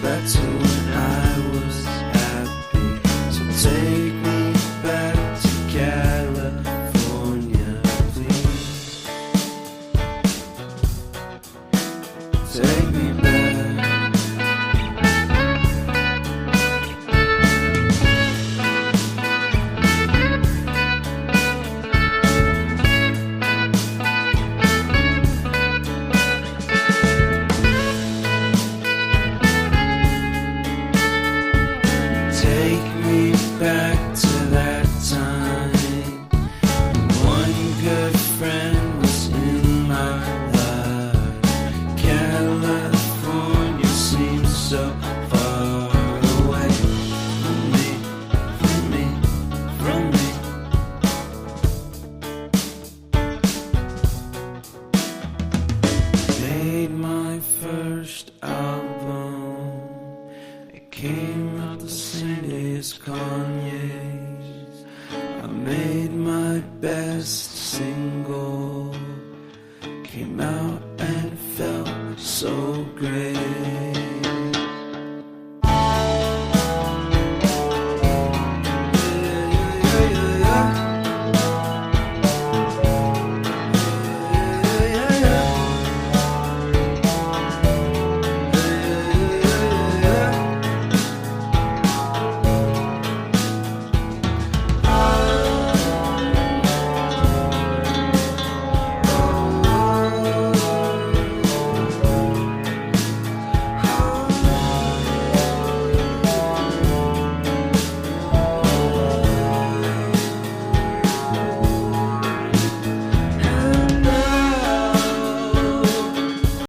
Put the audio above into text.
back to when I was happy. So take me back to California, please. Take me back. Take me back to that time. One good friend was in my life. California seems so far away from me, from me, from me. Made my first album. It came out the same day as Con.